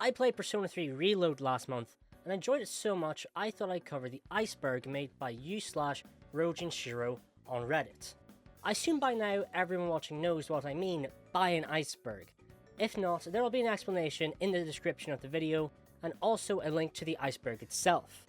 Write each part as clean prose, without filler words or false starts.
I played Persona 3 Reload last month and enjoyed it so much I thought I'd cover the Iceberg made by u/Rojinshiro on Reddit. I assume by now everyone watching knows what I mean by an iceberg. If not, there will be an explanation in the description of the video and also a link to the iceberg itself.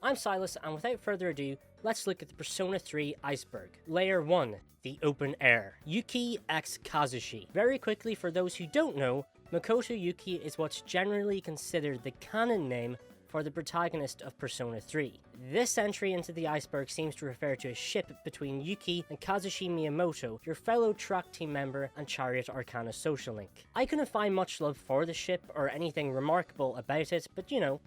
I'm Silas, and without further ado, let's look at the Persona 3 Iceberg. Layer 1, the open air. Yuki x Kazushi. Very quickly, for those who don't know, Makoto Yuki is what's generally considered the canon name for the protagonist of Persona 3. This entry into the iceberg seems to refer to a ship between Yuki and Kazushi Miyamoto, your fellow track team member and Chariot Arcana social link. I couldn't find much love for the ship or anything remarkable about it, but you know,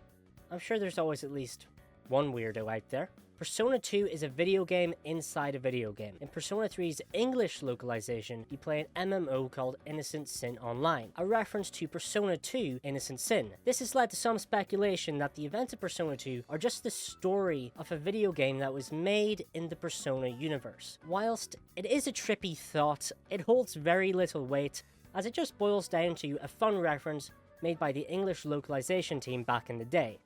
I'm sure there's always at least one weirdo out there. Persona 2 is a video game inside a video game. In Persona 3's English localization, you play an MMO called Innocent Sin Online, a reference to Persona 2 Innocent Sin. This has led to some speculation that the events of Persona 2 are just the story of a video game that was made in the Persona universe. Whilst it is a trippy thought, it holds very little weight, as it just boils down to a fun reference made by the English localization team back in the day.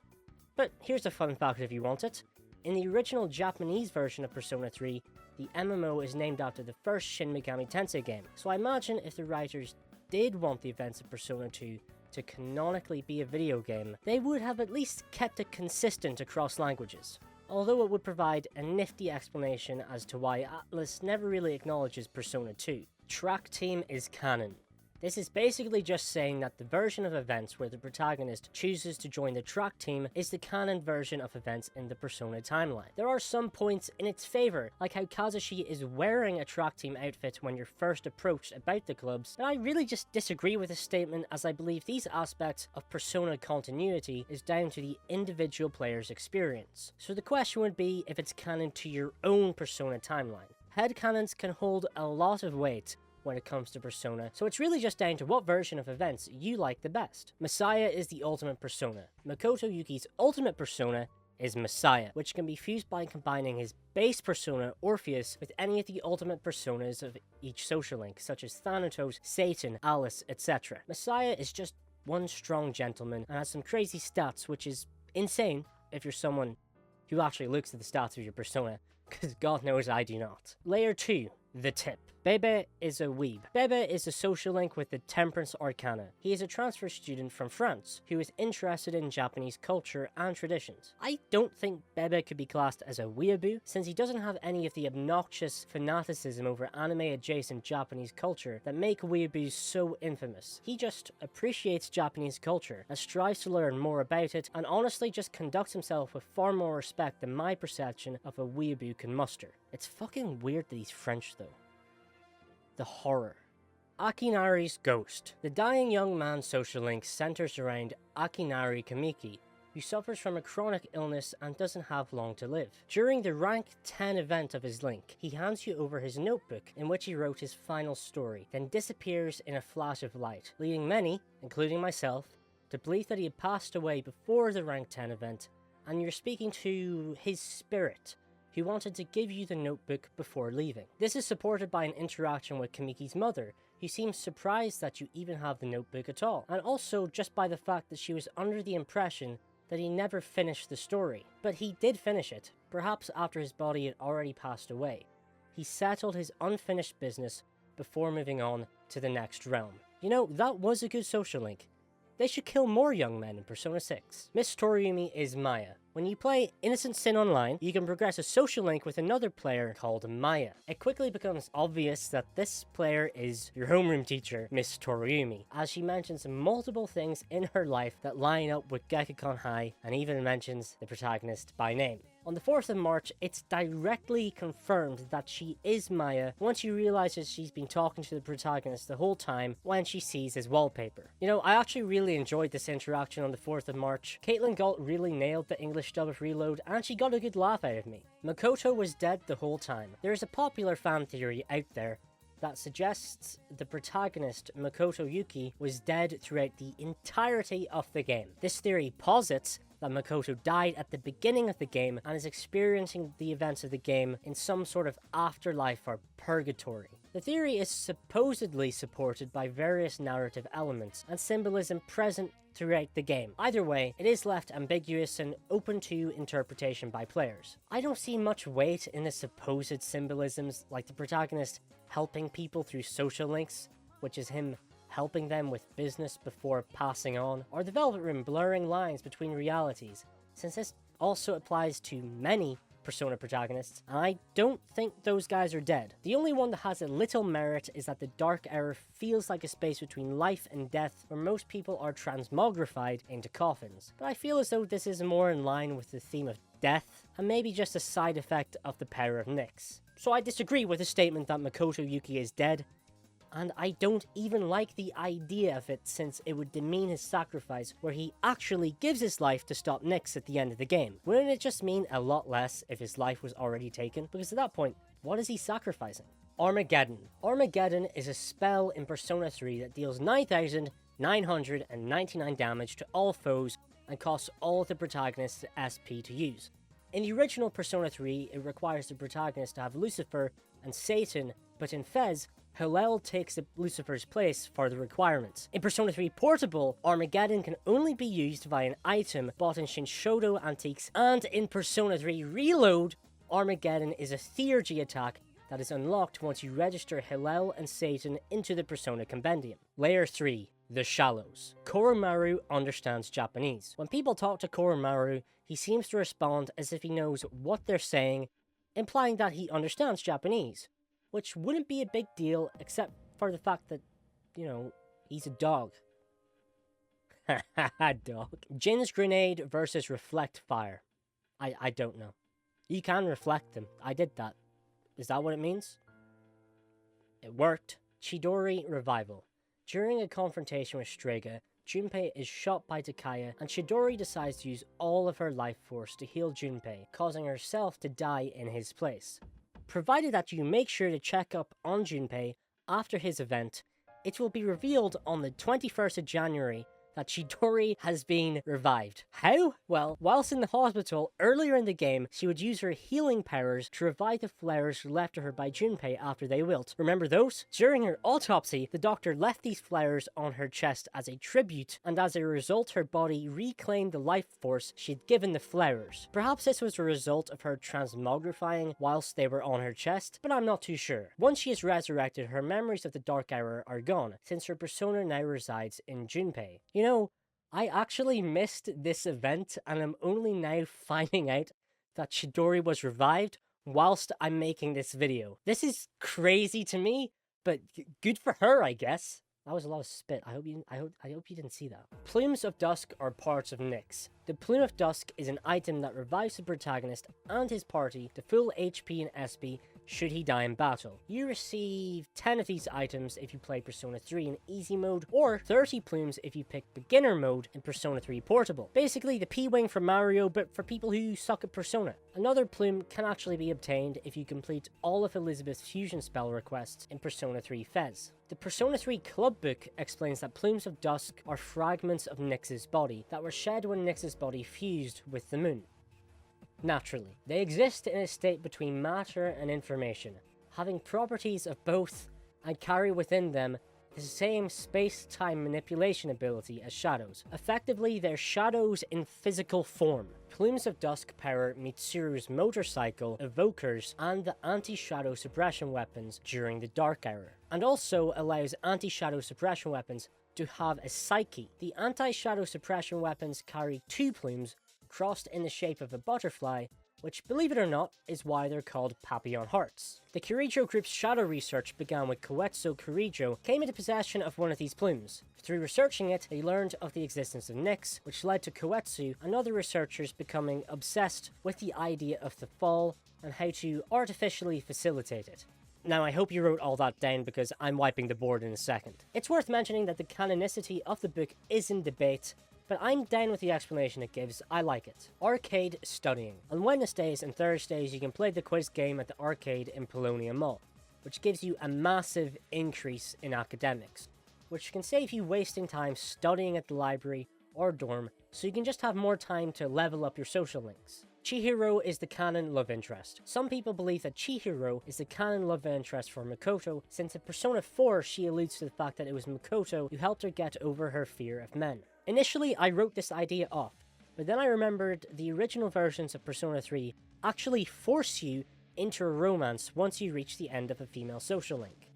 But here's a fun fact if you want it. In the original Japanese version of Persona 3, the MMO is named after the first Shin Megami Tensei game, so I imagine if the writers did want the events of Persona 2 to canonically be a video game, they would have at least kept it consistent across languages. Although it would provide a nifty explanation as to why Atlus never really acknowledges Persona 2. Track Team is canon. This is basically just saying that the version of events where the protagonist chooses to join the track team is the canon version of events in the Persona timeline. There are some points in its favour, like how Kazushi is wearing a track team outfit when you're first approached about the clubs, but I really just disagree with this statement, as I believe these aspects of Persona continuity is down to the individual player's experience. So the question would be if it's canon to your own Persona timeline. Headcanons can hold a lot of weight when it comes to Persona, so it's really just down to what version of events you like the best. Messiah is the ultimate Persona. Makoto Yuki's ultimate Persona is Messiah, which can be fused by combining his base Persona, Orpheus, with any of the ultimate Personas of each social link, such as Thanatos, Satan, Alice, etc. Messiah is just one strong gentleman and has some crazy stats, which is insane if you're someone who actually looks at the stats of your Persona, because God knows I do not. Layer 2. The Tip. Bebe is a weeb. Bebe is a social link with the Temperance Arcana. He is a transfer student from France who is interested in Japanese culture and traditions. I don't think Bebe could be classed as a weeaboo, since he doesn't have any of the obnoxious fanaticism over anime-adjacent Japanese culture that make weeaboos so infamous. He just appreciates Japanese culture and strives to learn more about it, and honestly just conducts himself with far more respect than my perception of a weeaboo can muster. It's fucking weird that he's French though. The horror. Akinari's Ghost. The dying young man's social link centers around Akinari Kamiki, who suffers from a chronic illness and doesn't have long to live. During the rank 10 event of his link, he hands you over his notebook in which he wrote his final story, then disappears in a flash of light, leading many, including myself, to believe that he had passed away before the rank 10 event, and you're speaking to his spirit, who wanted to give you the notebook before leaving. This is supported by an interaction with Kamiki's mother, who seems surprised that you even have the notebook at all, and also just by the fact that she was under the impression that he never finished the story. But he did finish it, perhaps after his body had already passed away. He settled his unfinished business before moving on to the next realm. You know, that was a good social link. They should kill more young men in Persona 6. Miss Toriumi is Maya. When you play Innocent Sin Online, you can progress a social link with another player called Maya. It quickly becomes obvious that this player is your homeroom teacher, Miss Toriumi, as she mentions multiple things in her life that line up with Gekikon High, and even mentions the protagonist by name. On the 4th of March, it's directly confirmed that she is Maya once you realize that she's been talking to the protagonist the whole time when she sees his wallpaper. You know, I actually really enjoyed this interaction on the 4th of March. Caitlin Galt really nailed the English dub of Reload, and she got a good laugh out of me. Makoto was dead the whole time. There is a popular fan theory out there that suggests the protagonist, Makoto Yuki, was dead throughout the entirety of the game. This theory posits that Makoto died at the beginning of the game and is experiencing the events of the game in some sort of afterlife or purgatory. The theory is supposedly supported by various narrative elements and symbolism present throughout the game. Either way, it is left ambiguous and open to interpretation by players. I don't see much weight in the supposed symbolisms, like the protagonist helping people through social links, which is him helping them with business before passing on, or the Velvet Room blurring lines between realities, since this also applies to many Persona protagonists, and I don't think those guys are dead. The only one that has a little merit is that the Dark Era feels like a space between life and death where most people are transmogrified into coffins, but I feel as though this is more in line with the theme of death, and maybe just a side effect of the power of Nyx. So I disagree with the statement that Makoto Yuki is dead, and I don't even like the idea of it, since it would demean his sacrifice where he actually gives his life to stop Nyx at the end of the game. Wouldn't it just mean a lot less if his life was already taken? Because at that point, what is he sacrificing? Armageddon. Armageddon is a spell in Persona 3 that deals 9,999 damage to all foes and costs all of the protagonist's SP to use. In the original Persona 3, it requires the protagonist to have Lucifer and Satan, but in Fez, Hillel takes Lucifer's place for the requirements. In Persona 3 Portable, Armageddon can only be used via an item bought in Shinshodo Antiques, and in Persona 3 Reload, Armageddon is a theurgy attack that is unlocked once you register Hillel and Satan into the Persona Compendium. Layer 3. The Shallows. Koromaru understands Japanese. When people talk to Koromaru, he seems to respond as if he knows what they're saying, implying that he understands Japanese, which wouldn't be a big deal except for the fact that, he's a dog. Haha, dog. Jin's grenade versus reflect fire. I don't know. You can reflect them. I did that. Is that what it means? It worked. Chidori revival. During a confrontation with Strega, Junpei is shot by Takaya, and Chidori decides to use all of her life force to heal Junpei, causing herself to die in his place. Provided that you make sure to check up on Junpei after his event, it will be revealed on the 21st of January that Chidori has been revived. How? Well, whilst in the hospital earlier in the game, she would use her healing powers to revive the flowers left to her by Junpei after they wilt. Remember those? During her autopsy, the doctor left these flowers on her chest as a tribute, and as a result her body reclaimed the life force she'd given the flowers. Perhaps this was a result of her transmogrifying whilst they were on her chest, but I'm not too sure. Once she is resurrected, her memories of the Dark Hour are gone, since her persona now resides in Junpei. I actually missed this event, and I'm only now finding out that Chidori was revived whilst I'm making this video. This is crazy to me, but good for her, I guess. That was a lot of spit. I hope you didn't see that. Plumes of Dusk are parts of Nyx. The Plume of Dusk is an item that revives the protagonist and his party to full HP and SP should he die in battle. You receive 10 of these items if you play Persona 3 in easy mode, or 30 plumes if you pick beginner mode in Persona 3 Portable. Basically the P-Wing from Mario, but for people who suck at Persona. Another plume can actually be obtained if you complete all of Elizabeth's fusion spell requests in Persona 3 Fez. The Persona 3 Club Book explains that Plumes of Dusk are fragments of Nyx's body that were shed when Nyx's body fused with the moon. Naturally, they exist in a state between matter and information, having properties of both, and carry within them the same space-time manipulation ability as shadows. Effectively, they're shadows in physical form. Plumes of Dusk power Mitsuru's motorcycle, evokers, and the anti-shadow suppression weapons during the Dark Hour, and also allows anti-shadow suppression weapons to have a psyche. The anti-shadow suppression weapons carry 2 plumes crossed in the shape of a butterfly, which, believe it or not, is why they're called Papillon Hearts. The Kirijo group's shadow research began when Koetsu Kirijo came into possession of one of these plumes. Through researching it, they learned of the existence of Nyx, which led to Koetsu and other researchers becoming obsessed with the idea of the fall and how to artificially facilitate it. Now, I hope you wrote all that down because I'm wiping the board in a second. It's worth mentioning that the canonicity of the book is in debate, but I'm down with the explanation it gives. I like it. Arcade studying. On Wednesdays and Thursdays, you can play the quiz game at the arcade in Polonia Mall, which gives you a massive increase in academics, which can save you wasting time studying at the library or dorm, so you can just have more time to level up your social links. Chihiro is the canon love interest. Some people believe that Chihiro is the canon love interest for Makoto, since in Persona 4 she alludes to the fact that it was Makoto who helped her get over her fear of men. Initially, I wrote this idea off, but then I remembered the original versions of Persona 3 actually force you into a romance once you reach the end of a female social link.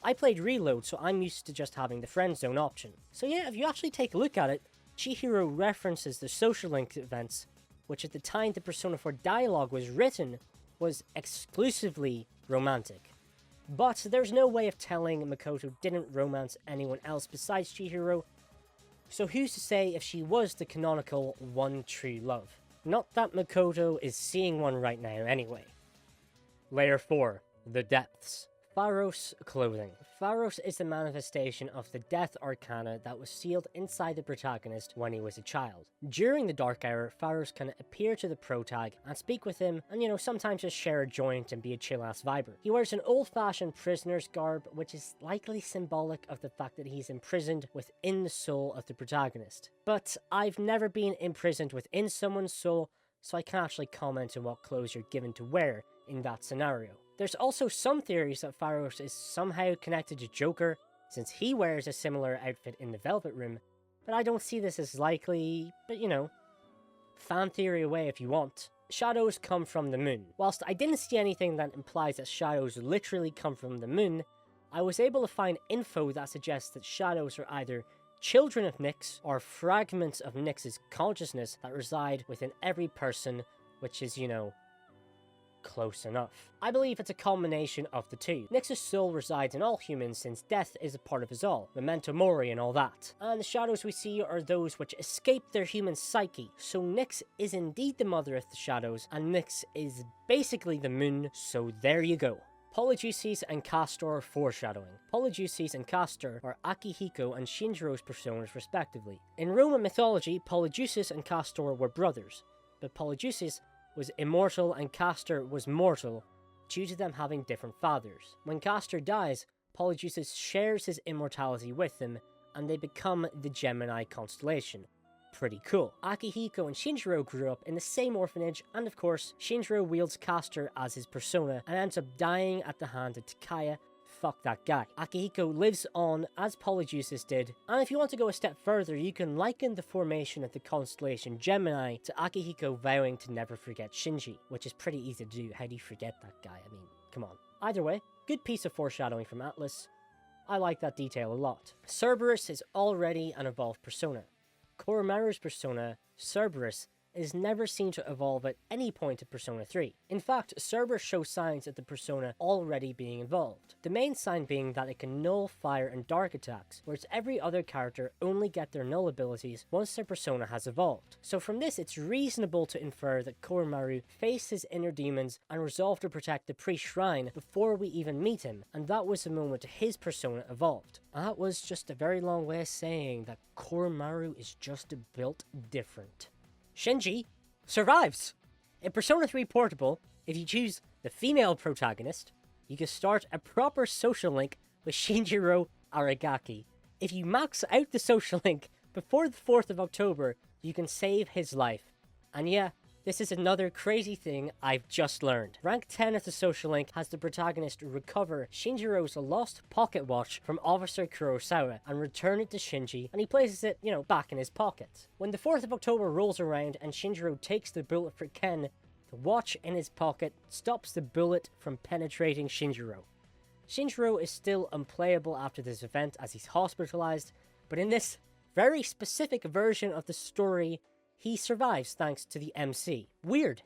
I played Reload, so I'm used to just having the friend zone option. So yeah, if you actually take a look at it, Chihiro references the social link events, which at the time the Persona 4 dialogue was written, was exclusively romantic. But there's no way of telling Makoto didn't romance anyone else besides Chihiro, so who's to say if she was the canonical one true love? Not that Makoto is seeing one right now anyway. Layer 4. The Depths. Pharos clothing. Pharos is the manifestation of the death arcana that was sealed inside the protagonist when he was a child. During the Dark Hour, Pharos can appear to the protag and speak with him and sometimes just share a joint and be a chill-ass viber. He wears an old-fashioned prisoner's garb, which is likely symbolic of the fact that he's imprisoned within the soul of the protagonist. But I've never been imprisoned within someone's soul, so I can't actually comment on what clothes you're given to wear in that scenario. There's also some theories that Pharos is somehow connected to Joker, since he wears a similar outfit in the Velvet Room, but I don't see this as likely, but fan theory away if you want. Shadows come from the moon. Whilst I didn't see anything that implies that shadows literally come from the moon, I was able to find info that suggests that shadows are either children of Nyx or fragments of Nyx's consciousness that reside within every person, which is, close enough. I believe it's a combination of the two. Nyx's soul resides in all humans since death is a part of us all, memento mori and all that. And the shadows we see are those which escape their human psyche. So Nyx is indeed the mother of the shadows, and Nyx is basically the moon, so there you go. Polyjuices and Castor foreshadowing. Polyjuices and Castor are Akihiko and Shinjiro's personas respectively. In Roman mythology, Polyjuices and Castor were brothers, but Polyjuices was immortal and Castor was mortal due to them having different fathers. When Castor dies, Polyjuices shares his immortality with them and they become the Gemini constellation. Pretty cool. Akihiko and Shinjiro grew up in the same orphanage, and of course, Shinjiro wields Castor as his persona and ends up dying at the hand of Takaya. Fuck that guy. Akihiko lives on as Polyjuices did, and if you want to go a step further, you can liken the formation of the constellation Gemini to Akihiko vowing to never forget Shinji, which is pretty easy to do. How do you forget that guy? I mean, come on. Either way, good piece of foreshadowing from Atlas. I like that detail a lot. Cerberus is already an evolved persona. Koromaru's persona, Cerberus, is never seen to evolve at any point in Persona 3. In fact, Cerberus shows signs of the persona already being evolved. The main sign being that it can null fire and dark attacks, whereas every other character only get their null abilities once their persona has evolved. So from this, it's reasonable to infer that Koromaru faced his inner demons and resolved to protect the priest shrine before we even meet him, and that was the moment his persona evolved. That was just a very long way of saying that Koromaru is just built different. Shinji survives! In Persona 3 Portable, if you choose the female protagonist, you can start a proper social link with Shinjiro Aragaki. If you max out the social link before the 4th of October, you can save his life. And yeah, this is another crazy thing I've just learned. Rank 10 of the social link has the protagonist recover Shinjiro's lost pocket watch from Officer Kurosawa and return it to Shinji, and he places it, back in his pocket. When the 4th of October rolls around and Shinjiro takes the bullet for Ken, the watch in his pocket stops the bullet from penetrating Shinjiro. Shinjiro is still unplayable after this event as he's hospitalized, but in this very specific version of the story, he survives thanks to the MC. Weird.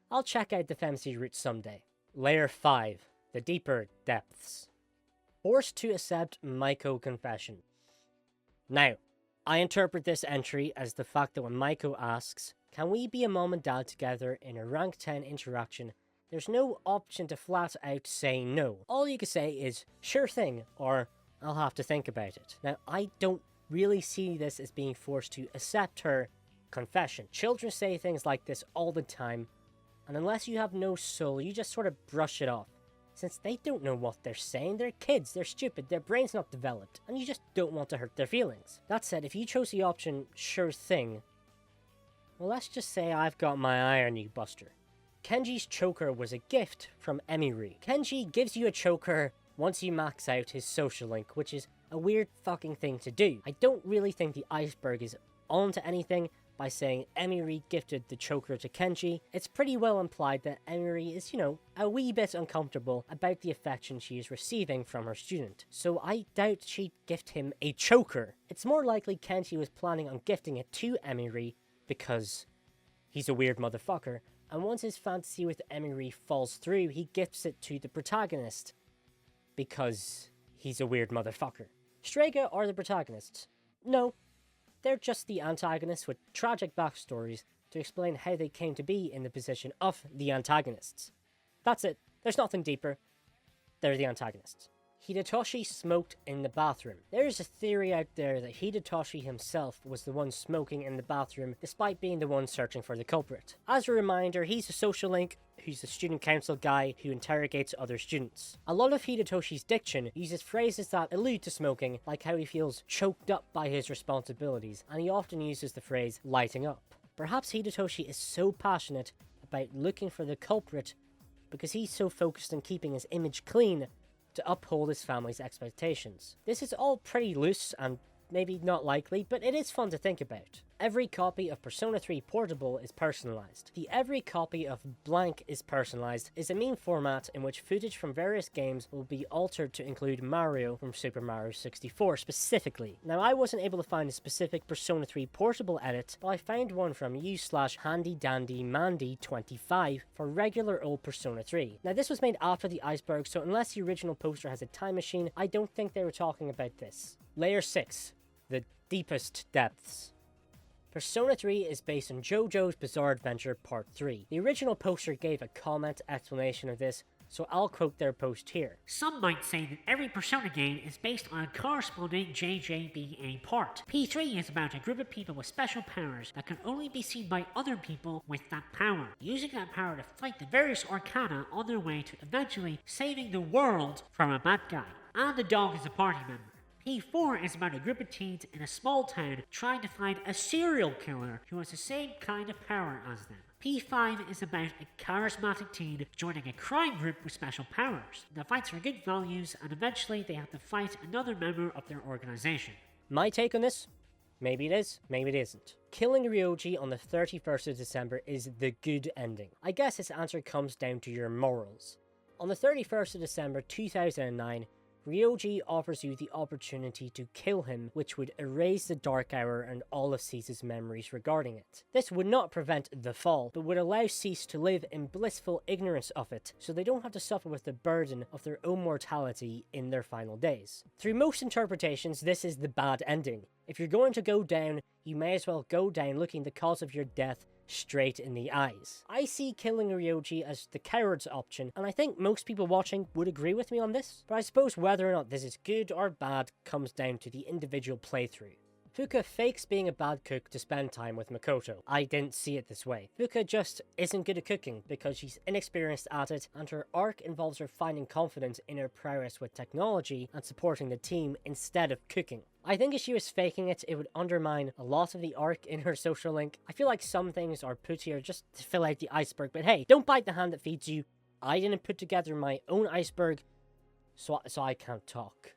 I'll check out the FMC route someday. Layer 5. The Deeper Depths. Forced to accept Maiko confession. Now, I interpret this entry as the fact that when Maiko asks, can we be a mom and dad together in a rank 10 interaction, there's no option to flat out say no. All you can say is, sure thing, or I'll have to think about it. Now, I don't really see this as being forced to accept her confession. Children say things like this all the time, and unless you have no soul, you just sort of brush it off. Since they don't know what they're saying, they're kids, they're stupid, their brain's not developed, and you just don't want to hurt their feelings. That said, if you chose the option, sure thing, well, let's just say I've got my eye on you, Buster. Kenji's choker was a gift from Emiri. Kenji gives you a choker once you max out his social link, which is a weird fucking thing to do. I don't really think the Iceberg is on to anything by saying Emiri gifted the choker to Kenji, it's pretty well implied that Emiri is, a wee bit uncomfortable about the affection she is receiving from her student. So I doubt she'd gift him a choker. It's more likely Kenji was planning on gifting it to Emiri because he's a weird motherfucker, and once his fantasy with Emiri falls through, he gifts it to the protagonist because he's a weird motherfucker. Strega are the protagonists. No, they're just the antagonists with tragic backstories to explain how they came to be in the position of the antagonists. That's it. There's nothing deeper. They're the antagonists. Hidetoshi smoked in the bathroom. There is a theory out there that Hidetoshi himself was the one smoking in the bathroom despite being the one searching for the culprit. As a reminder, he's a social link who's the student council guy who interrogates other students. A lot of Hidetoshi's diction uses phrases that allude to smoking, like how he feels choked up by his responsibilities, and he often uses the phrase lighting up. Perhaps Hidetoshi is so passionate about looking for the culprit because he's so focused on keeping his image clean to uphold his family's expectations. This is all pretty loose and maybe not likely, but it is fun to think about. Every copy of Persona 3 Portable is personalized. The every copy of blank is personalized is a meme format in which footage from various games will be altered to include Mario from Super Mario 64 specifically. Now, I wasn't able to find a specific Persona 3 Portable edit, but I found one from u/handydandymandy25 for regular old Persona 3. Now, this was made after the Iceberg, so unless the original poster has a time machine, I don't think they were talking about this. Layer 6. The Deepest Depths. Persona 3 is based on JoJo's Bizarre Adventure Part 3. The original poster gave a comment explanation of this, so I'll quote their post here. Some might say that every Persona game is based on a corresponding JJBA part. P3 is about a group of people with special powers that can only be seen by other people with that power, using that power to fight the various arcana on their way to eventually saving the world from a bad guy. And the dog is a party member. P4 is about a group of teens in a small town trying to find a serial killer who has the same kind of power as them. P5 is about a charismatic teen joining a crime group with special powers. The fights are good values, and eventually they have to fight another member of their organization. My take on this? Maybe it is, maybe it isn't. Killing Ryoji on the 31st of December is the good ending. I guess this answer comes down to your morals. On the 31st of December 2009, Ryoji offers you the opportunity to kill him, which would erase the Dark Hour and all of Cease's memories regarding it. This would not prevent the fall, but would allow Cease to live in blissful ignorance of it, so they don't have to suffer with the burden of their own mortality in their final days. Through most interpretations, this is the bad ending. If you're going to go down, you may as well go down looking the cause of your death straight in the eyes. I see killing Ryoji as the coward's option, and I think most people watching would agree with me on this, but I suppose whether or not this is good or bad comes down to the individual playthrough. Fuka fakes being a bad cook to spend time with Makoto. I didn't see it this way. Fuka just isn't good at cooking because she's inexperienced at it, and her arc involves her finding confidence in her prowess with technology and supporting the team instead of cooking. I think if she was faking it, it would undermine a lot of the arc in her social link. I feel like some things are put here just to fill out the iceberg, but hey, don't bite the hand that feeds you. I didn't put together my own iceberg, so I can't talk.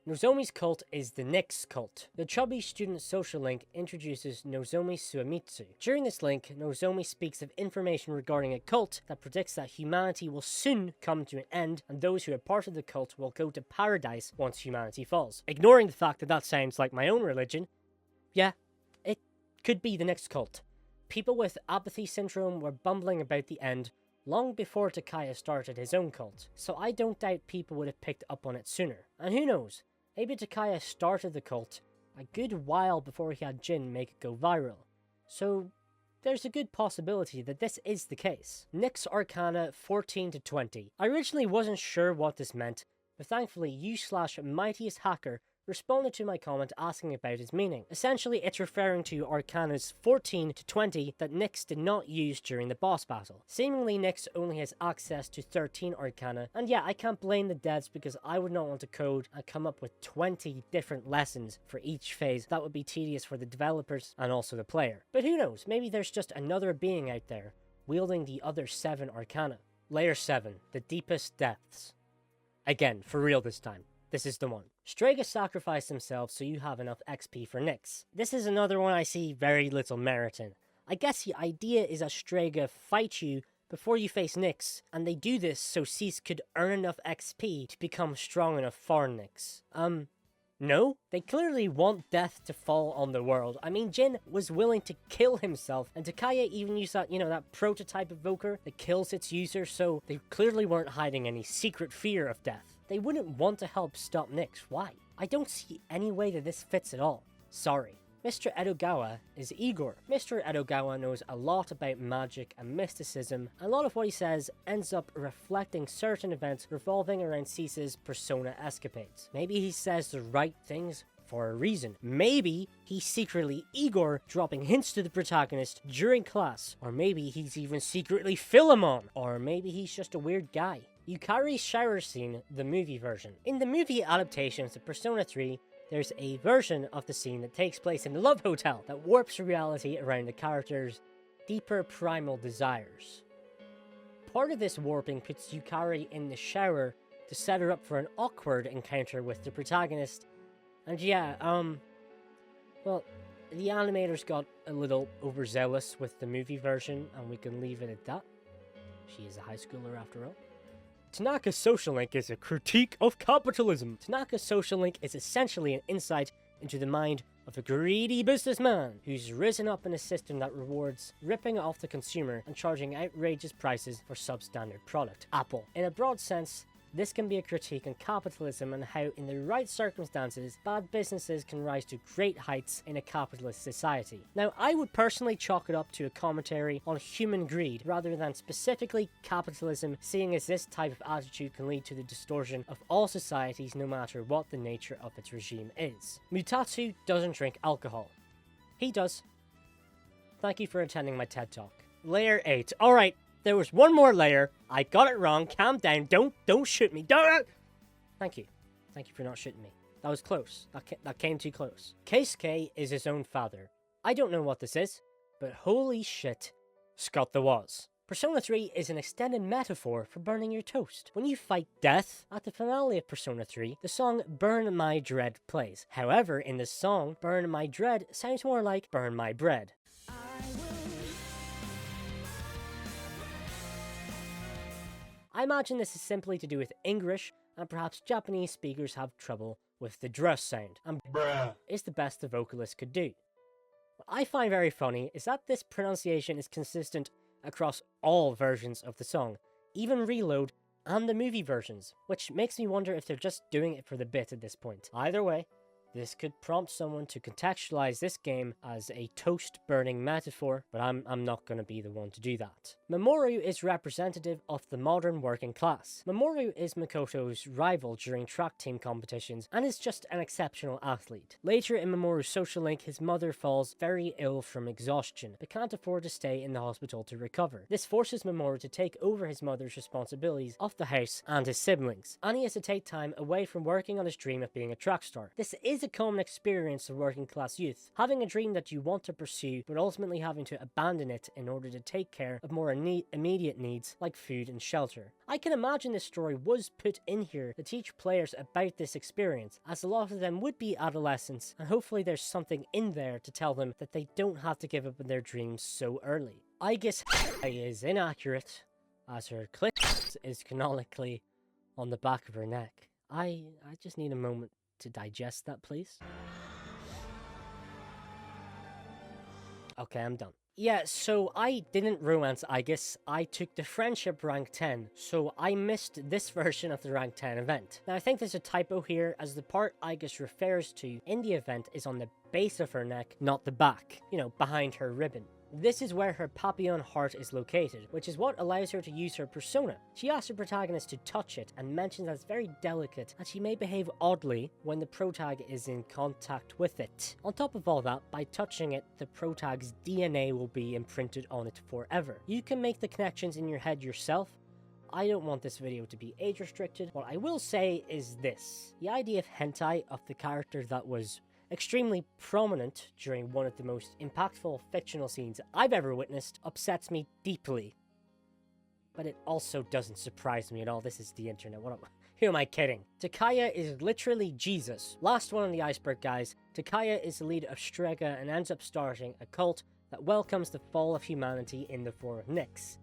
Nozomi's cult is the Nyx cult. The chubby student social link introduces Nozomi Suemitsu. During this link, Nozomi speaks of information regarding a cult that predicts that humanity will soon come to an end, and those who are part of the cult will go to paradise once humanity falls. Ignoring the fact that that sounds like my own religion, yeah, it could be the Nyx cult. People with apathy syndrome were bumbling about the end long before Takaya started his own cult, so I don't doubt people would have picked up on it sooner. And who knows? Maybe Takaya started the cult a good while before he had Jin make it go viral, so there's a good possibility that this is the case. Nyx Arcana 14 to 20. I originally wasn't sure what this meant, but thankfully u/mightiest hacker responded to my comment asking about its meaning. Essentially, it's referring to Arcanas 14 to 20 that Nyx did not use during the boss battle. Seemingly, Nyx only has access to 13 Arcana, and yeah, I can't blame the devs because I would not want to code and come up with 20 different lessons for each phase. That would be tedious for the developers and also the player. But who knows, maybe there's just another being out there wielding the other 7 Arcana. Layer 7, the Deepest Depths. Again, for real this time. this is the one. Strega sacrifice themselves so you have enough XP for Nyx. This is another one I see very little merit in. I guess the idea is that Strega fight you before you face Nyx, and they do this so Cease could earn enough XP to become strong enough for Nyx. No, they clearly want death to fall on the world. I mean, Jin was willing to kill himself, and Takaya even used that, that prototype evoker that kills its user, so they clearly weren't hiding any secret fear of death. They wouldn't want to help stop Nyx. Why? I don't see any way that this fits at all. Sorry. Mr. Edogawa is Igor. Mr. Edogawa knows a lot about magic and mysticism, and a lot of what he says ends up reflecting certain events revolving around Cease's persona escapades. Maybe he says the right things for a reason. Maybe he's secretly Igor dropping hints to the protagonist during class, or maybe he's even secretly Philemon, or maybe he's just a weird guy. Yukari's shower scene, the movie version. In the movie adaptations of Persona 3, there's a version of the scene that takes place in the Love Hotel that warps reality around the character's deeper primal desires. Part of this warping puts Yukari in the shower to set her up for an awkward encounter with the protagonist. And yeah, well, the animators got a little overzealous with the movie version, and we can leave it at that. She is a high schooler after all. Tanaka's social link is a critique of capitalism. Tanaka's social link is essentially an insight into the mind of a greedy businessman who's risen up in a system that rewards ripping off the consumer and charging outrageous prices for substandard product. Apple. In a broad sense, this can be a critique on capitalism and how, in the right circumstances, bad businesses can rise to great heights in a capitalist society. Now, I would personally chalk it up to a commentary on human greed, rather than specifically capitalism, seeing as this type of attitude can lead to the distortion of all societies no matter what the nature of its regime is. Mutatsu doesn't drink alcohol. He does. Thank you for attending my TED Talk. Layer 8. Alright. There was one more layer. I got it wrong. Calm down. Don't shoot me. Don't. Thank you. Thank you for not shooting me. That was close. That came too close. Keisuke is his own father. I don't know what this is, but holy shit, Scott the was. Persona 3 is an extended metaphor for burning your toast. When you fight death, at the finale of Persona 3, the song Burn My Dread plays. However, in the song, Burn My Dread sounds more like Burn My Bread. I imagine this is simply to do with English, and perhaps Japanese speakers have trouble with the dress sound, and bruh is the best the vocalist could do. What I find very funny is that this pronunciation is consistent across all versions of the song, even Reload and the movie versions, which makes me wonder if they're just doing it for the bit at this point. Either way, this could prompt someone to contextualize this game as a toast-burning metaphor, but I'm not going to be the one to do that. Mamoru is representative of the modern working class. Mamoru is Makoto's rival during track team competitions and is just an exceptional athlete. Later in Mamoru's social link, his mother falls very ill from exhaustion, but can't afford to stay in the hospital to recover. This forces Mamoru to take over his mother's responsibilities of the house and his siblings, and he has to take time away from working on his dream of being a track star. This is a common experience of working class youth, having a dream that you want to pursue, but ultimately having to abandon it in order to take care of more immediate needs like food and shelter. I can imagine this story was put in here to teach players about this experience, as a lot of them would be adolescents, and hopefully there's something in there to tell them that they don't have to give up on their dreams so early. I guess is inaccurate, as her clit is canonically on the back of her neck. I just need a moment to digest that, please. Okay, I'm done. Yeah, so I didn't romance Aegis, I took the friendship rank 10, so I missed this version of the rank 10 event. Now I think there's a typo here, as the part Aegis refers to in the event is on the base of her neck, not the back, behind her ribbon. This is where her papillon heart is located, which is what allows her to use her persona. She asks her protagonist to touch it and mentions that it's very delicate and she may behave oddly when the protag is in contact with it. On top of all that, by touching it, the protag's DNA will be imprinted on it forever. You can make the connections in your head yourself. I don't want this video to be age restricted. What I will say is this: the idea of hentai of the character that was extremely prominent during one of the most impactful fictional scenes I've ever witnessed upsets me deeply. But it also doesn't surprise me at all. This is the internet. Who am I kidding? Takaya is literally Jesus. Last one on the iceberg, guys. Takaya is the leader of Strega and ends up starting a cult that welcomes the fall of humanity in the form of Nyx.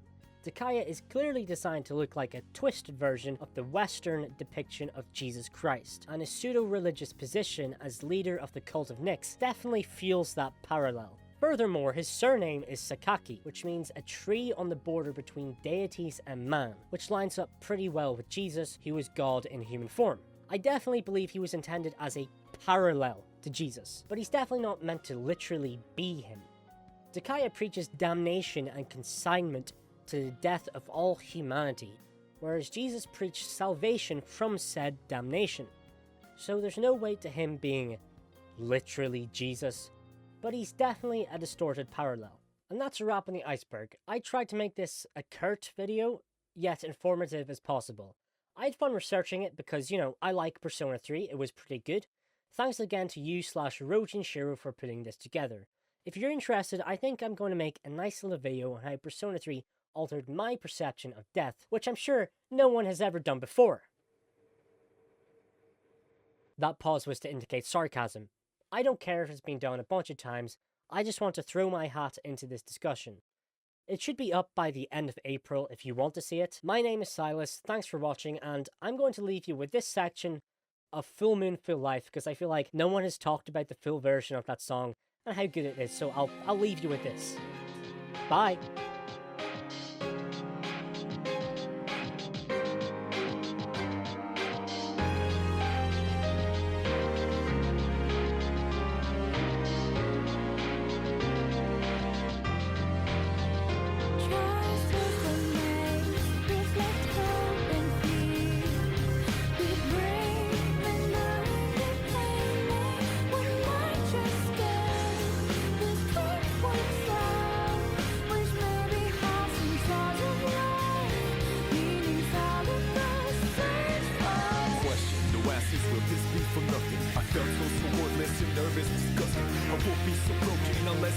Takaya is clearly designed to look like a twisted version of the Western depiction of Jesus Christ, and his pseudo-religious position as leader of the cult of Nyx definitely fuels that parallel. Furthermore, his surname is Sakaki, which means a tree on the border between deities and man, which lines up pretty well with Jesus, who is God in human form. I definitely believe he was intended as a parallel to Jesus, but he's definitely not meant to literally be him. Takaya preaches damnation and consignment to the death of all humanity, whereas Jesus preached salvation from said damnation. So there's no way to him being literally Jesus, but he's definitely a distorted parallel. And that's a wrap on the iceberg. I tried to make this a curt video, yet informative as possible. I had fun researching it because, I like Persona 3, it was pretty good. Thanks again to you/Rojin for putting this together. If you're interested, I think I'm going to make a nice little video on how Persona 3 altered my perception of death, which I'm sure no one has ever done before. That pause was to indicate sarcasm. I don't care if it's been done a bunch of times, I just want to throw my hat into this discussion. It should be up by the end of April if you want to see it. My name is Silas, thanks for watching, and I'm going to leave you with this section of Full Moon Full Life because I feel like no one has talked about the full version of that song and how good it is, so I'll leave you with this. Bye!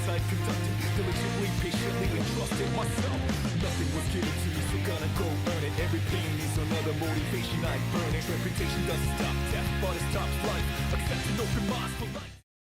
I conducted diligently, patiently, and trusted myself. Nothing was given to me, so gonna go earn it. Every pain needs another motivation, I burn it. Reputation doesn't stop death, but it stops life. Accept an open mind for life.